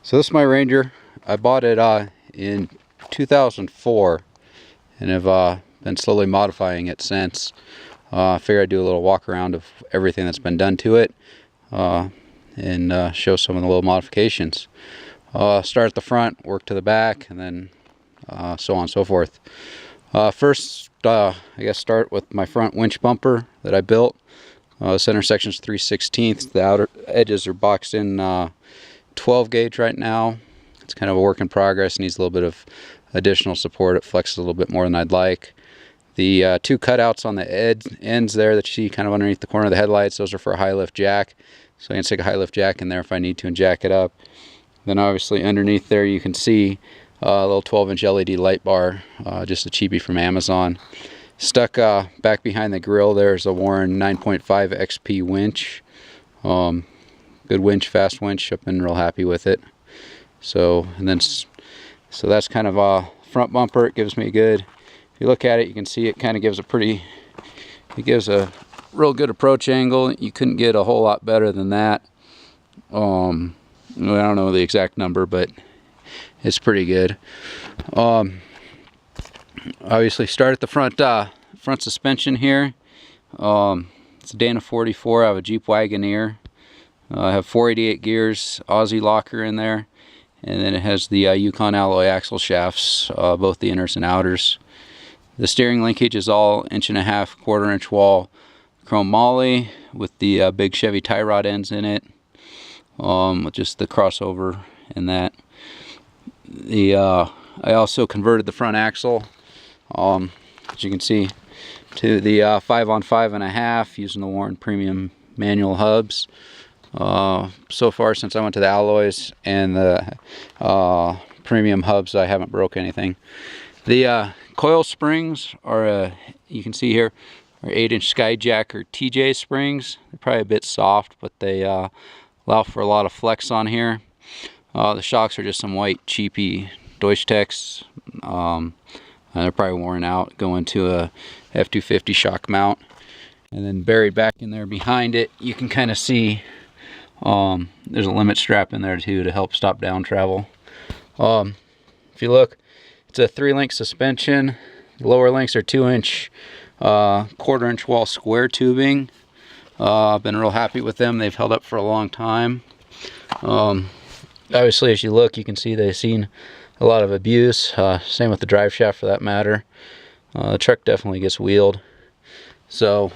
So this is my Ranger. I bought it in 2004 and have been slowly modifying it since. I figured I'd do a little walk around of everything that's been done to it and show some of the little modifications. Start at the front, work to the back, and then so on and so forth. First, I guess start with my front winch bumper that I built. Center section's 3/16. The outer edges are boxed in 12 gauge right now. It's kind of a work in progress, needs a little bit of additional support. It flexes a little bit more than I'd like. The two cutouts on the ends there that you see kind of underneath the corner of the headlights, those are for a high lift jack. So I can stick a high lift jack in there if I need to and jack it up. Then obviously underneath there you can see a little 12-inch LED light bar, just a cheapie from Amazon. Stuck back behind the grill there's a Warren 9.5 XP winch. Good winch, fast winch. I've been real happy with it. So that's kind of a front bumper. It gives me a good, if you look at it, you can see it kind of gives a real good approach angle. You couldn't get a whole lot better than that. I don't know the exact number, but it's pretty good. Obviously start at the front suspension here. It's a Dana 44. I have a Jeep Wagoneer. I have 488 gears, Aussie locker in there, and then it has the Yukon alloy axle shafts, both the inners and outers. The steering linkage is all 1.5" 1/4" wall chrome moly with the big Chevy tie rod ends in it, with just the crossover and that. I also converted the front axle, as you can see, to the 5-on-5.5 using the Warren Premium manual hubs. So far since I went to the alloys and the premium hubs, I haven't broke anything. The Coil Springs are, you can see here, are 8-inch Skyjack or TJ springs. They're probably a bit soft, but they allow for a lot of flex on here. The shocks are just some white cheapy Deutsch Techs. They're probably worn out, going to a F250 shock mount. And then buried back in there behind it, you can kind of see there's a limit strap in there too to help stop down travel. If you look, it's a 3-link suspension. The lower links are 2-inch 1/4" wall square tubing. I've been real happy with them. They've held up for a long time. Obviously, as you look, you can see they've seen a lot of abuse. Same with the drive shaft for that matter. The truck definitely gets wheeled. So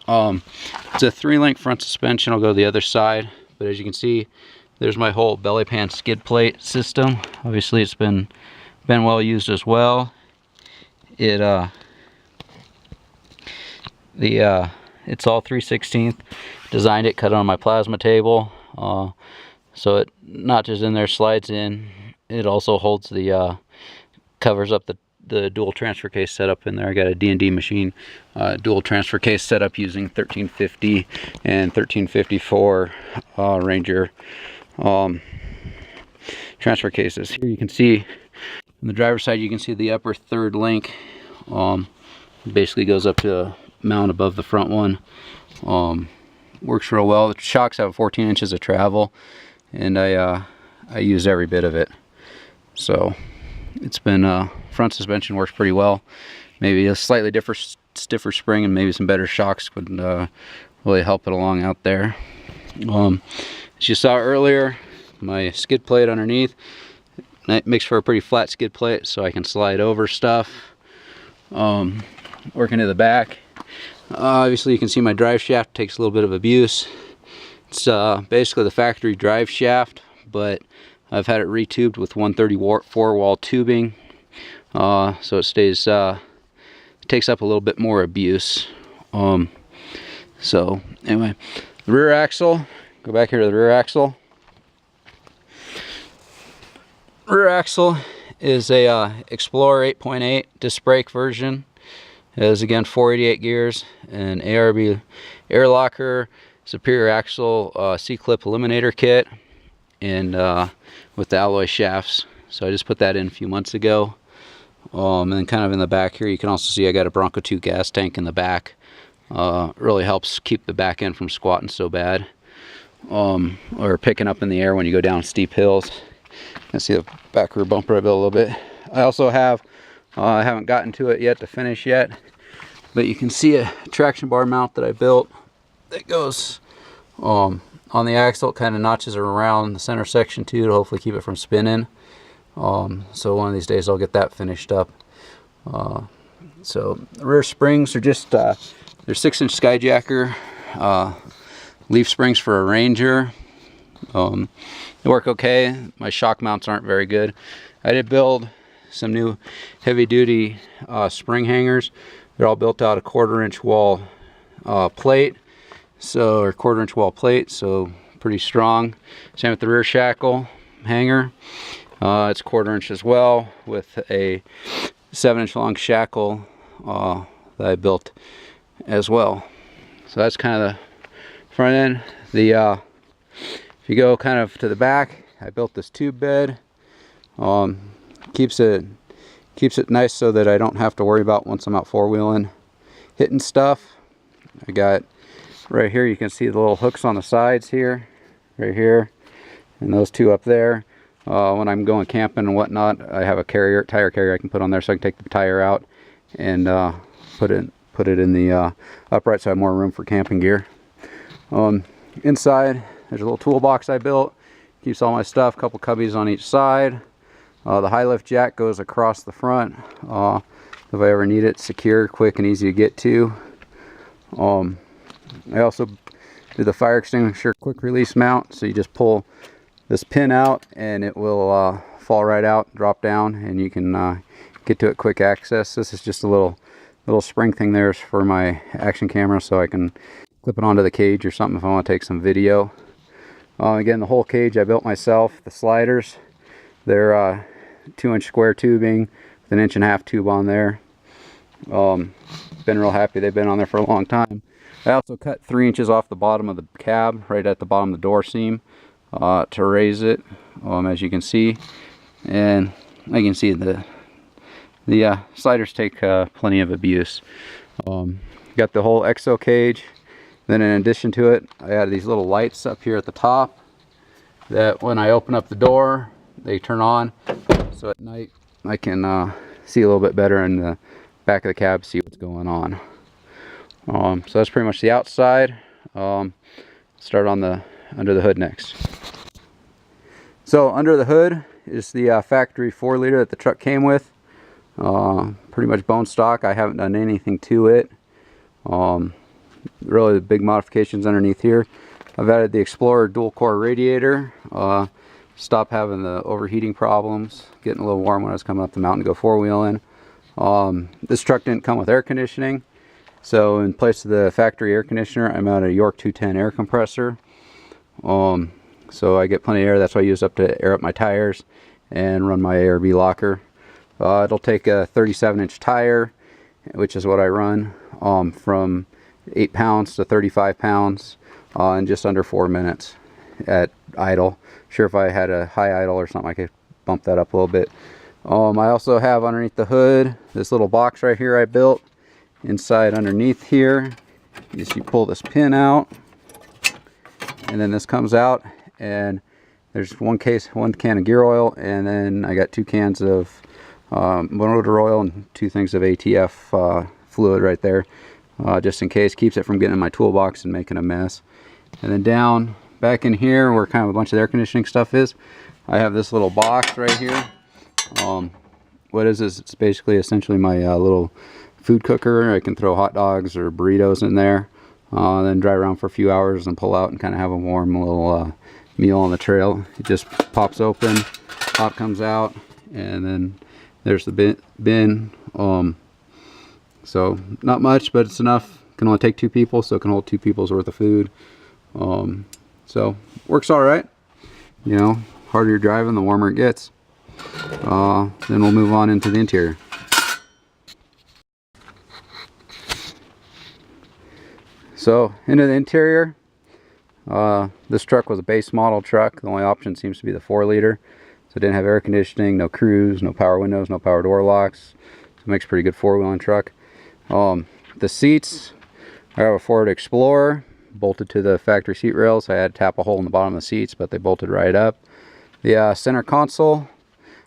it's a 3-link front suspension. I'll go to the other side, but as you can see, there's my whole belly pan skid plate system. Obviously it's been well used as well. It's all 3/16. Designed it, cut it on my plasma table, so it notches in there, slides in. It also holds the covers up the dual transfer case setup in there. I got a D&D machine dual transfer case set up using 1350 and 1354 Ranger transfer cases. Here you can see on the driver's side, you can see the upper 3rd link basically goes up to a mount above the front one. Works real well. The shocks have 14 inches of travel, and I use every bit of it. So it's been front suspension works pretty well. Maybe a slightly stiffer spring and maybe some better shocks would really help it along out there. As you saw earlier, my skid plate underneath, that makes for a pretty flat skid plate, so I can slide over stuff. Working to the back, obviously you can see my drive shaft takes a little bit of abuse. It's basically the factory drive shaft, but I've had it retubed with 134 wall tubing, so it stays, it takes up a little bit more abuse. So anyway, the rear axle, go back here to the rear axle. Rear axle is a Explorer 8.8 disc brake version. It has again 488 gears, an ARB air locker, superior axle C-clip eliminator kit, and with the alloy shafts. So I just put that in a few months ago. And then kind of in the back here, you can also see I got a Bronco 2 gas tank in the back. Really helps keep the back end from squatting so bad, or picking up in the air when you go down steep hills. You can see the back rear bumper I built a little bit. I also have, I haven't gotten to it yet to finish yet, but you can see a traction bar mount that I built that goes on the axle. It kind of notches around the center section too to hopefully keep it from spinning. So one of these days I'll get that finished up. So the rear springs are just they're 6-inch skyjacker leaf springs for a Ranger. They work okay. My shock mounts aren't very good. I did build some new heavy-duty spring hangers. They're all built out of 1/4-inch wall plate, or 1/4-inch wall plate, so pretty strong. Same with the rear shackle hanger. It's 1/4-inch as well, with a 7-inch long shackle that I built as well. So that's kind of the front end. If you go kind of to the back, I built this tube bed. Keeps it nice so that I don't have to worry about, once I'm out four-wheeling, hitting stuff. I got right here, you can see the little hooks on the sides here, right here, and those two up there. When I'm going camping and whatnot, I have a tire carrier I can put on there, so I can take the tire out and put it in the upright, so I have more room for camping gear. Inside, there's a little toolbox I built. Keeps all my stuff, a couple cubbies on each side. The high lift jack goes across the front. If I ever need it, secure, quick, and easy to get to. I also do the fire extinguisher quick release mount, so you just pull this pin out and it will fall right out, drop down, and you can get to it quick access. This is just a little spring thing there for my action camera, so I can clip it onto the cage or something if I want to take some video. Again, the whole cage I built myself. The sliders, they're 2-inch square tubing with an 1.5-inch tube on there. Been real happy. They've been on there for a long time. I also cut 3 inches off the bottom of the cab, right at the bottom of the door seam, to raise it, as you can see. And you can see the sliders take plenty of abuse. Got the whole exo cage. Then in addition to it, I added these little lights up here at the top that when I open up the door, they turn on. So at night I can see a little bit better in the back of the cab, see what's going on. So that's pretty much the outside. Start on the under the hood next. So under the hood is the factory 4-liter that the truck came with. Pretty much bone stock. I haven't done anything to it. Really the big modifications underneath here. I've added the Explorer dual core radiator. Stop having the overheating problems, getting a little warm when I was coming up the mountain to go four-wheeling. This truck didn't come with air conditioning, so in place of the factory air conditioner, I'm out a York 210 air compressor. So I get plenty of air. That's what I use up to air up my tires and run my ARB locker. It'll take a 37-inch tire, which is what I run, from 8 pounds to 35 pounds in just under 4 minutes at idle. Sure, if I had a high idle or something, I could bump that up a little bit. I also have underneath the hood this little box right here I built. Inside underneath here, you pull this pin out, and then this comes out, and there's one can of gear oil, and then I got 2 cans of motor oil and 2 things of ATF fluid right there, just in case. Keeps it from getting in my toolbox and making a mess. And then down back in here, where kind of a bunch of air conditioning stuff is, I have this little box right here. What is this? It's basically essentially my little food cooker. I can throw hot dogs or burritos in there, then drive around for a few hours and pull out and kind of have a warm little meal on the trail. It just pops open, top comes out, and then there's the bin. So not much, but it's enough. Can only take 2 people, so it can hold 2 people's worth of food. So works all right. You know, harder you're driving, the warmer it gets. Then we'll move on into the interior. So into the interior, this truck was a base model truck. The only option seems to be the 4-liter. So it didn't have air conditioning, no cruise, no power windows, no power door locks. So it makes a pretty good 4-wheeling truck. The seats, I have a Ford Explorer bolted to the factory seat rails. I had to tap a hole in the bottom of the seats, but they bolted right up. The center console,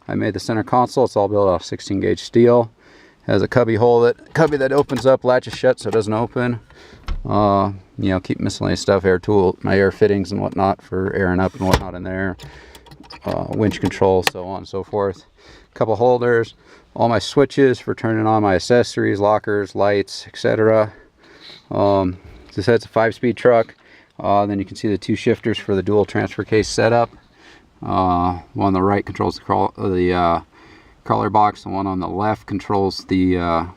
I made the center console. It's all built off 16 gauge steel. Has a cubby that opens up, latches shut so it doesn't open. You know, keep miscellaneous stuff, my air fittings and whatnot for airing up and whatnot in there. Winch control, so on and so forth. A couple holders, all my switches for turning on my accessories, lockers, lights, etc. This head's a 5-speed truck. Then you can see the 2 shifters for the dual transfer case setup. One on the right controls the crawler box. The one on the left controls the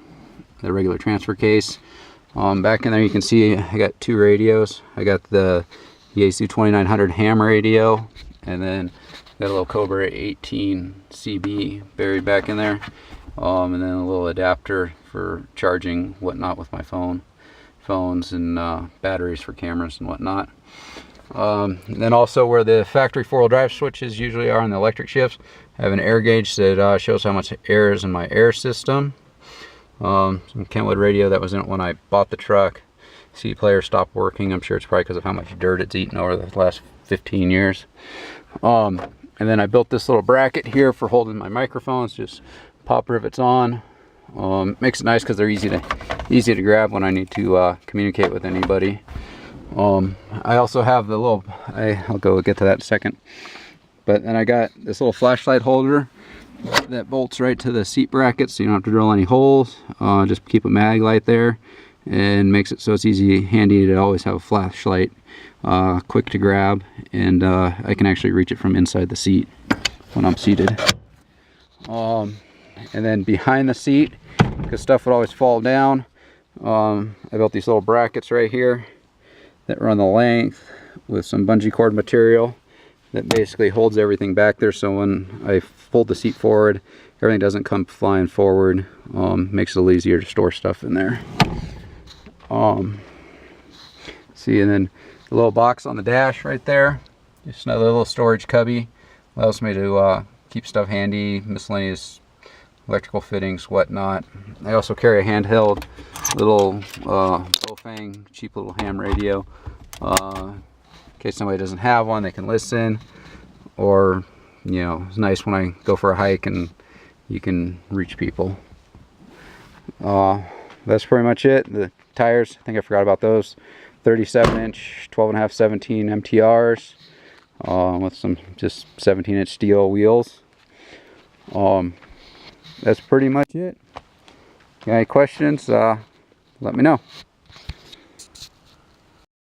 regular transfer case. Back in there you can see I got 2 radios. I got the Yaesu 2900 ham radio, and then got a little Cobra 18 CB buried back in there, and then a little adapter for charging whatnot with my phones and batteries for cameras and whatnot. And then also where the factory 4-wheel drive switches usually are on the electric shifts, I have an air gauge that shows how much air is in my air system. Some Kentwood radio that was in it when I bought the truck. CD player stopped working. I'm sure it's probably because of how much dirt it's eaten over the last 15 years. And then I built this little bracket here for holding my microphones. Just pop rivets on. Makes it nice because they're easy to grab when I need to communicate with anybody. I also have the little, I'll go get to that in a second. But then I got this little flashlight holder that bolts right to the seat bracket, so you don't have to drill any holes. Just keep a mag light there, and makes it so it's handy to always have a flashlight, quick to grab, and I can actually reach it from inside the seat when I'm seated. And then behind the seat, because stuff would always fall down, I built these little brackets right here that run the length with some bungee cord material that basically holds everything back there, so when I fold the seat forward, everything doesn't come flying forward. Makes it a little easier to store stuff in there. See, and then the little box on the dash right there, just another little storage cubby. Allows me to keep stuff handy, miscellaneous electrical fittings, whatnot. I also carry a handheld little Bofang, cheap little ham radio. In case somebody doesn't have one, they can listen, or, you know, it's nice when I go for a hike and you can reach people. That's pretty much it. The tires, I think I forgot about those. 37-inch, 12.5, 17 MTRs with some just 17-inch steel wheels. That's pretty much it. Got any questions? Let me know.